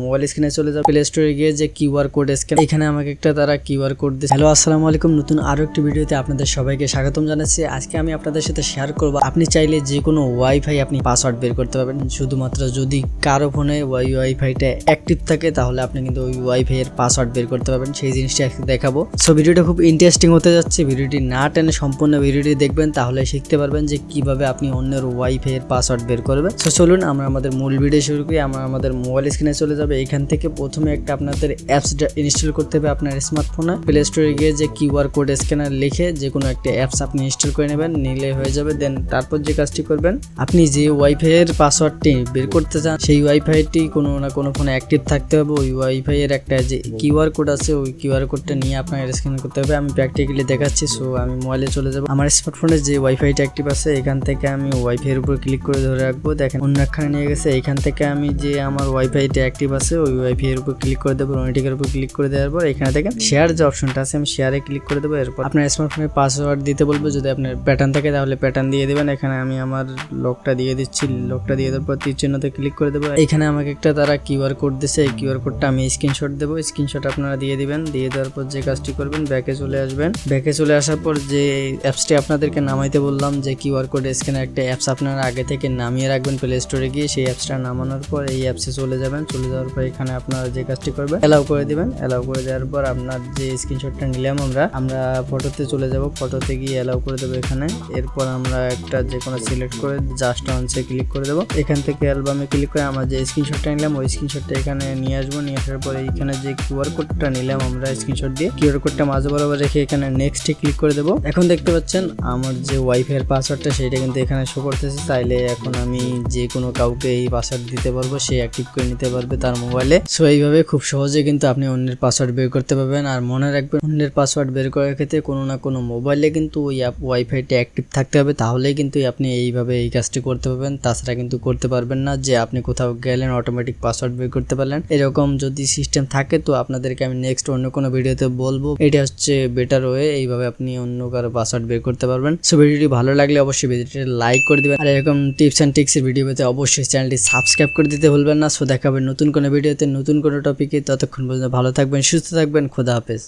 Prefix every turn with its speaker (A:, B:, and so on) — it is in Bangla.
A: মোবাইল স্ক্রিনে চলে যাও, প্লে স্টোরে গিয়ে যে কিউআর কোড স্ক্যান, এখানে আমাকে একটা তারা কিউআর কোড দিচ্ছে। হ্যালো, আসসালামু আলাইকুম। নতুন আরো একটি ভিডিওতে আপনাদের সবাইকে স্বাগতম জানাচ্ছি। আজকে আমি আপনাদের সাথে শেয়ার করব, আপনি চাইলে যে কোনো ওয়াইফাই আপনি পাসওয়ার্ড বের করতে পারবেন, শুধুমাত্র যদি কারো ফোনে ওই ওয়াইফাইটা অ্যাক্টিভ থাকে তাহলে আপনি কিন্তু ওই ওয়াইফাই এর পাসওয়ার্ড বের করতে পারবেন। সেই জিনিসটা আজকে দেখাবো। সো ভিডিওটা খুব ইন্টারেস্টিং হতে যাচ্ছে। ভিডিওটি না টেনে সম্পূর্ণ ভিডিওটি দেখবেন, তাহলে শিখতে পারবেন যে কিভাবে আপনি অন্যের ওয়াইফাই এর পাসওয়ার্ড বের করবেন। সো চলুন আমরা আমাদের মূল ভিডিও শুরু করি। আমরা আমাদের মোবাইল স্ক্রিনে চলে যাবে। এখান থেকে প্রথমে একটা আপনাদের অ্যাপসটা ইনস্টল করতে হবে আপনার স্মার্টফোনে। প্লে স্টোরে গিয়ে যে কিউআর কোড স্ক্যানার লিখে যে কোনো একটা অ্যাপস আপনি ইনস্টল করে নেবেন, নিলে হয়ে যাবে। দেন তারপর যে কাজটি করবেন, আপনি যে ওয়াইফাই এর পাসওয়ার্ডটি বের করতে চান সেই ওয়াইফাইটি কোনো না কোনো ফোনে অ্যাক্টিভ থাকতে হবে। ওই ওয়াইফাই এর একটা যে কিউআর কোড আছে, ওই কিউআর কোডটা নিয়ে আপনাকে স্ক্যান করতে হবে। আমি প্র্যাকটিক্যালি দেখাচ্ছি। সো আমি মোবাইলে চলে যাব। আমার স্মার্টফোনে যে ওয়াইফাইটা অ্যাক্টিভ আছে এখান থেকে আমি ওয়াইফাই এর উপর ক্লিক করে ধরে রাখবো। দেখেন অন্য একখানে নিয়ে গেছে। এখান থেকে আমি যে আমার ওয়াইফাইটা অ্যাক্টিভ আছে ওই ওয়াইফাই এর উপর ক্লিক করে দেবো। রনিটিকের উপর ক্লিক করে দেওয়ার পর এখানে দেখেন শেয়ার যে অপশনটা আছে, আমি শেয়ারে ক্লিক করে দেবো। এরপর আপনার স্মার্টফোনে পাসওয়ার্ড দিতে বলবো। যদি আপনার প্যাটার্ন থাকে তাহলে প্যাটার্ন দিয়ে দেবেন। এখানে আমি আমার লকটা দিয়ে দিচ্ছি। লকটা দিয়ে দেওয়ার পর তীর চিহ্নতে ক্লিক করে দেবো। এখানে আমাকে একটা তারা কিউআর কোড দিচ্ছে। এই কিউআর কোডটা আমি স্ক্রিনশট দেবো। স্ক্রিনশট আপনারা দিয়ে দিবেন। দিয়ে দেওয়ার পর যে কাজটি করবেন, ব্যাকে চলে আসবেন। ব্যাকে চলে আসার পর যে অ্যাপসটি আপনাদেরকে নামাইতে বললাম, যে কিউআর কোড স্ক্যানার একটা অ্যাপস আপনারা আগে থেকে নামিয়ে রাখবেন প্লে স্টোরে গিয়ে। সেই অ্যাপসটা নামানোর পর এই অ্যাপসে চলে যাবেন। চলে যাওয়ার পর এখানে আপনারা যে কাজটি করবেন, অ্যালাউ করে দিবেন। অ্যালাউ করে দেওয়ার পর আপনার যে স্ক্রিনশটটা নিলাম আমরা ফটোতে চলে যাব। ফটোতে গিয়ে অ্যালাউ করে দেবো এখানে। এরপর আমরা একটা যে কোনো সিলেক্ট করে জাস্ট অনসে ক্লিক করে দেবো। এখান থেকে অ্যালবামে ক্লিক করে আমরা যে স্ক্রিনশটটা নিলাম ওই স্ক্রিনশটটা এখানে নিয়ে আসবো। নিয়ে আসার পরে এখানে যে কিউআর কোডটা নিলাম আমরা স্ক্রিনশট দিয়ে, কিউআর কোডটা মাঝে বরাবর রেখে এখানে নেক্সটে ক্লিক করে দেবো। এখন দেখতে পাচ্ছেন আমার যে ওয়াইফাই এর পাসওয়ার্ডটা সেটা কিন্তু এখানে শো করতেছে। চাইলে এখন আমি যে কোনো কাউকে এই পাসওয়ার্ড দিতে পারবো, সে অ্যাক্টিভ করে নিতে পারবে তার মোবাইলে। সো এইভাবে খুব সহজে কিন্তু আপনি অন্যের পাসওয়ার্ড বের করতে পারবেন। আর মনে রাখবেন, অন্যের পাসওয়ার্ড বের করার ক্ষেত্রে কোনো না কোনো মোবাইলে কিন্তু ওই ওয়াইফাইটা অ্যাক্টিভ থাকতে হবে, তাহলেই কিন্তু আপনি এইভাবে এই কাজটি করতে পারবেন। তাছাড়া কিন্তু করতে পারবেন না যে আপনি কোথাও গেলেন অটোমেটিক পাসওয়ার্ড বের করতে পারলেন। এরকম যদি সিস্টেম থাকে তো আপনাদেরকে আমি নেক্সট অন্য কোনো ভিডিওতে বলবো। এটা হচ্ছে বেটার ওয়ে, এইভাবে আপনি অন্য কারো পাসওয়ার্ড বের করতে পারবেন। সো ভিডিওটি ভালো লাগলে অবশ্যই ভিডিওটি লাইক করে দিবেন। আর এরকম টিপস অ্যান্ড ট্রিক্সের ভিডিও পেতে অবশ্যই চ্যানেলটি সাবস্ক্রাইব করে দিতে ভুলবেন না। সো দেখা হবে নতুন কোনো ভিডিওতে নতুন কোনো টপিকে। ততক্ষণ পর্যন্ত ভালো থাকবেন, সুস্থ থাকবেন। খোদা হাফেজ।